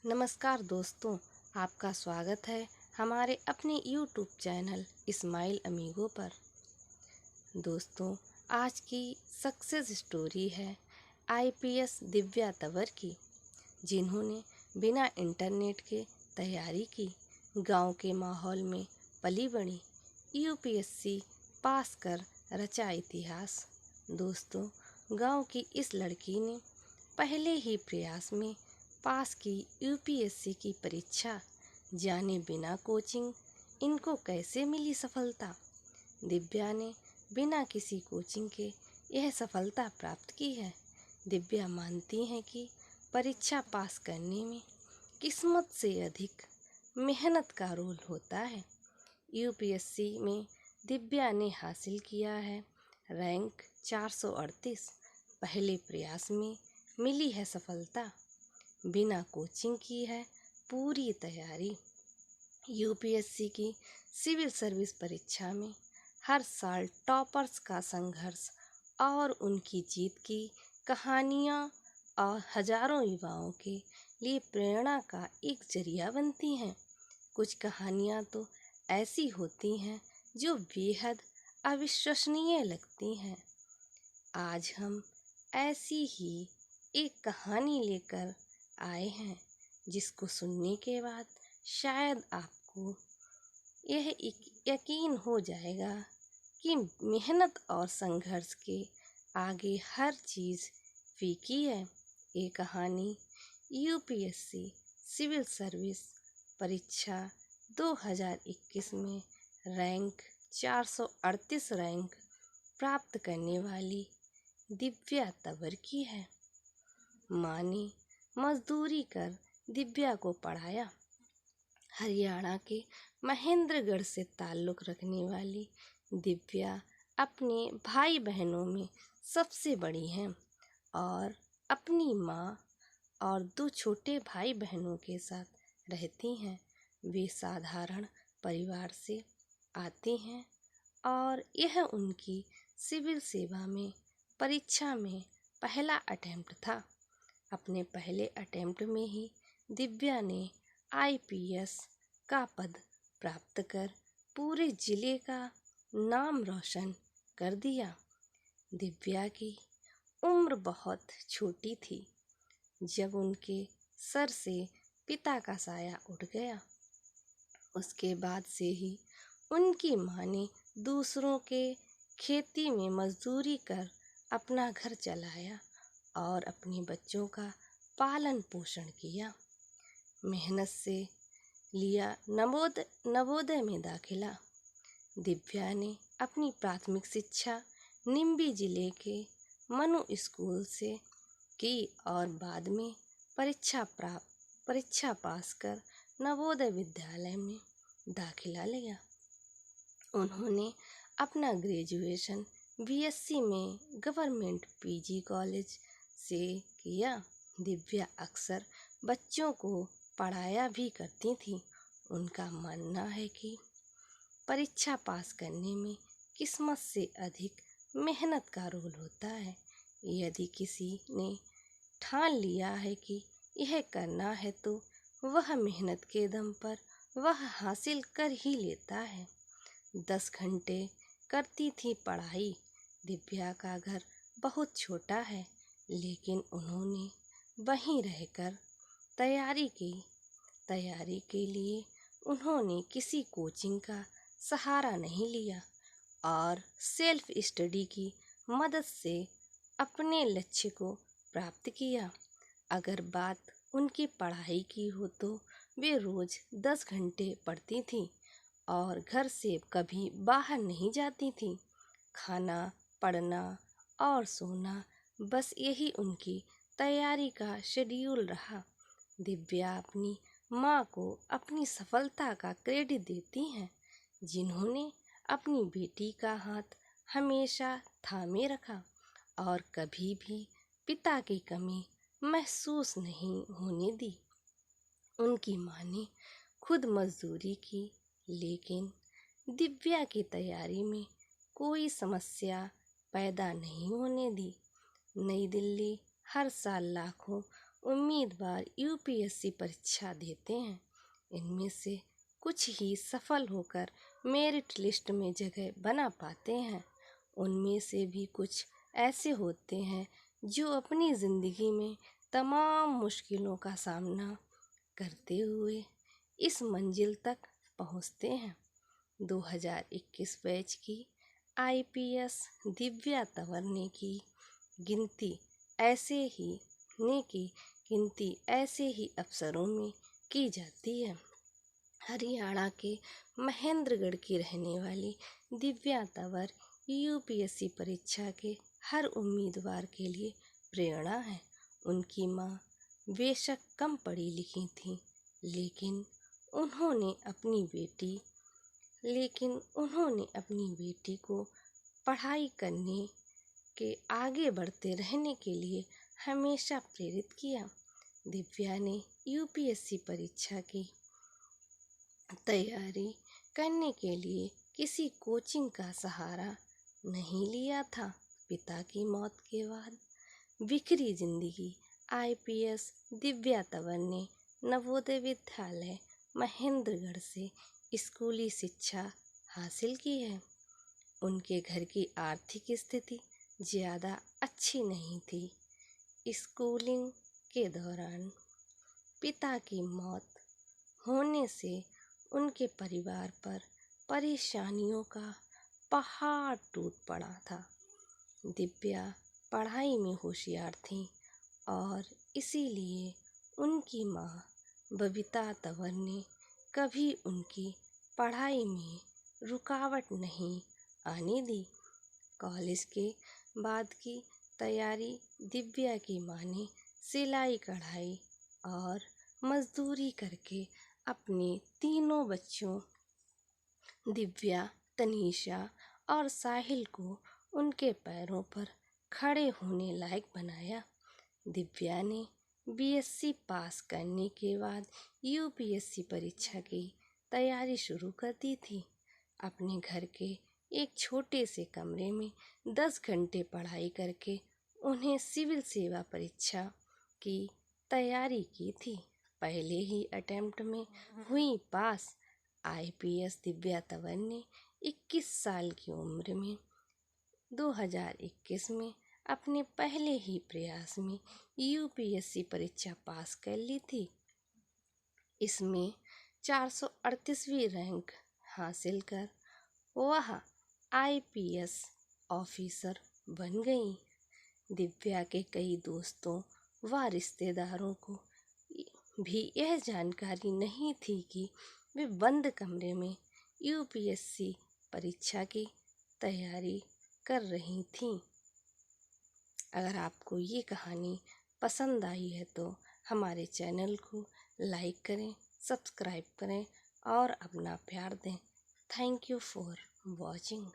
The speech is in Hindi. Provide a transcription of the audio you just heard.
नमस्कार दोस्तों, आपका स्वागत है हमारे अपने YouTube चैनल इस्माइल अमीगो पर। दोस्तों, आज की सक्सेस स्टोरी है IPS दिव्या तंवर की, जिन्होंने बिना इंटरनेट के तैयारी की, गांव के माहौल में पली बड़ी, UPSC पास कर रचा इतिहास। दोस्तों, गांव की इस लड़की ने पहले ही प्रयास में पास की UPSC की परीक्षा। जाने बिना कोचिंग इनको कैसे मिली सफलता। दिव्या ने बिना किसी कोचिंग के यह सफलता प्राप्त की है। दिव्या मानती हैं कि परीक्षा पास करने में किस्मत से अधिक मेहनत का रोल होता है। UPSC में दिव्या ने हासिल किया है रैंक 438। पहले प्रयास में मिली है सफलता। बिना कोचिंग की है पूरी तैयारी। UPSC की सिविल सर्विस परीक्षा में हर साल टॉपर्स का संघर्ष और उनकी जीत की कहानियाँ और हजारों युवाओं के लिए प्रेरणा का एक जरिया बनती हैं। कुछ कहानियाँ तो ऐसी होती हैं जो बेहद अविश्वसनीय लगती हैं। आज हम ऐसी ही एक कहानी लेकर आए हैं, जिसको सुनने के बाद शायद आपको यह यकीन हो जाएगा कि मेहनत और संघर्ष के आगे हर चीज़ फीकी है। ये कहानी UPSC सिविल सर्विस परीक्षा 2021 में रैंक 438 रैंक प्राप्त करने वाली दिव्या तंवर की है। माँ ने मजदूरी कर दिव्या को पढ़ाया। हरियाणा के महेंद्रगढ़ से ताल्लुक़ रखने वाली दिव्या अपने भाई बहनों में सबसे बड़ी हैं और अपनी माँ और 2 छोटे भाई बहनों के साथ रहती हैं। वे साधारण परिवार से आती हैं और यह उनकी सिविल सेवा में परीक्षा में पहला अटेम्प्ट था। अपने पहले अटेम्प्ट में ही दिव्या ने IPS का पद प्राप्त कर पूरे जिले का नाम रोशन कर दिया। दिव्या की उम्र बहुत छोटी थी जब उनके सर से पिता का साया उठ गया। उसके बाद से ही उनकी माँ ने दूसरों के खेती में मजदूरी कर अपना घर चलाया और अपने बच्चों का पालन पोषण किया। मेहनत से लिया नवोदय में दाखिला। दिव्या ने अपनी प्राथमिक शिक्षा निम्बी जिले के मनु स्कूल से की और बाद में परीक्षा पास कर नवोदय विद्यालय में दाखिला लिया। उन्होंने अपना ग्रेजुएशन BSc में गवर्नमेंट PG कॉलेज से किया। दिव्या अक्सर बच्चों को पढ़ाया भी करती थी। उनका मानना है कि परीक्षा पास करने में किस्मत से अधिक मेहनत का रोल होता है। यदि किसी ने ठान लिया है कि यह करना है तो वह मेहनत के दम पर वह हासिल कर ही लेता है। 10 घंटे करती थी पढ़ाई। दिव्या का घर बहुत छोटा है, लेकिन उन्होंने वहीं रहकर तैयारी की। तैयारी के लिए उन्होंने किसी कोचिंग का सहारा नहीं लिया और सेल्फ स्टडी की मदद से अपने लक्ष्य को प्राप्त किया। अगर बात उनकी पढ़ाई की हो तो वे रोज़ 10 घंटे पढ़ती थीं और घर से कभी बाहर नहीं जाती थीं। खाना, पढ़ना और सोना, बस यही उनकी तैयारी का शेड्यूल रहा। दिव्या अपनी माँ को अपनी सफलता का क्रेडिट देती हैं, जिन्होंने अपनी बेटी का हाथ हमेशा थामे रखा और कभी भी पिता की कमी महसूस नहीं होने दी। उनकी माँ ने खुद मजदूरी की, लेकिन दिव्या की तैयारी में कोई समस्या पैदा नहीं होने दी। नई दिल्ली हर साल लाखों उम्मीदवार यूपीएससी परीक्षा देते हैं। इनमें से कुछ ही सफल होकर मेरिट लिस्ट में जगह बना पाते हैं। उनमें से भी कुछ ऐसे होते हैं जो अपनी ज़िंदगी में तमाम मुश्किलों का सामना करते हुए इस मंजिल तक पहुंचते हैं। 2021 बैच की आईपीएस दिव्या तंवर गिनती ऐसे ही अफसरों में की जाती है। हरियाणा के महेंद्रगढ़ की रहने वाली दिव्या तंवर यूपीएससी परीक्षा के हर उम्मीदवार के लिए प्रेरणा है। उनकी माँ बेशक कम पढ़ी लिखी थी, लेकिन उन्होंने अपनी बेटी को पढ़ाई करने के आगे बढ़ते रहने के लिए हमेशा प्रेरित किया। दिव्या ने यूपीएससी परीक्षा की तैयारी करने के लिए किसी कोचिंग का सहारा नहीं लिया था। पिता की मौत के बाद बिखरी जिंदगी आईपीएस दिव्या तंवर ने नवोदय विद्यालय महेंद्रगढ़ से स्कूली शिक्षा हासिल की है। उनके घर की आर्थिक स्थिति ज़्यादा अच्छी नहीं थी। स्कूलिंग के दौरान पिता की मौत होने से उनके परिवार पर परेशानियों का पहाड़ टूट पड़ा था। दिव्या पढ़ाई में होशियार थी और इसीलिए उनकी माँ बबीता तंवर ने कभी उनकी पढ़ाई में रुकावट नहीं आने दी। कॉलेज के बाद की तैयारी दिव्या की माँ ने सिलाई कढ़ाई और मजदूरी करके अपने तीनों बच्चों दिव्या, तनीषा और साहिल को उनके पैरों पर खड़े होने लायक बनाया। दिव्या ने बीएससी पास करने के बाद यूपीएससी परीक्षा की तैयारी शुरू कर दी थी। अपने घर के एक छोटे से कमरे में 10 घंटे पढ़ाई करके उन्हें सिविल सेवा परीक्षा की तैयारी की थी। पहले ही अटेम्प्ट में हुई पास। आईपीएस दिव्या तंवर ने 21 साल की उम्र में 2021 में अपने पहले ही प्रयास में यूपीएससी परीक्षा पास कर ली थी। इसमें 438वीं रैंक हासिल कर वह आईपीएस ऑफिसर बन गई। दिव्या के कई दोस्तों व रिश्तेदारों को भी यह जानकारी नहीं थी कि वे बंद कमरे में यूपीएससी परीक्षा की तैयारी कर रही थीं। अगर आपको ये कहानी पसंद आई है तो हमारे चैनल को लाइक करें, सब्सक्राइब करें और अपना प्यार दें। Thank you for watching.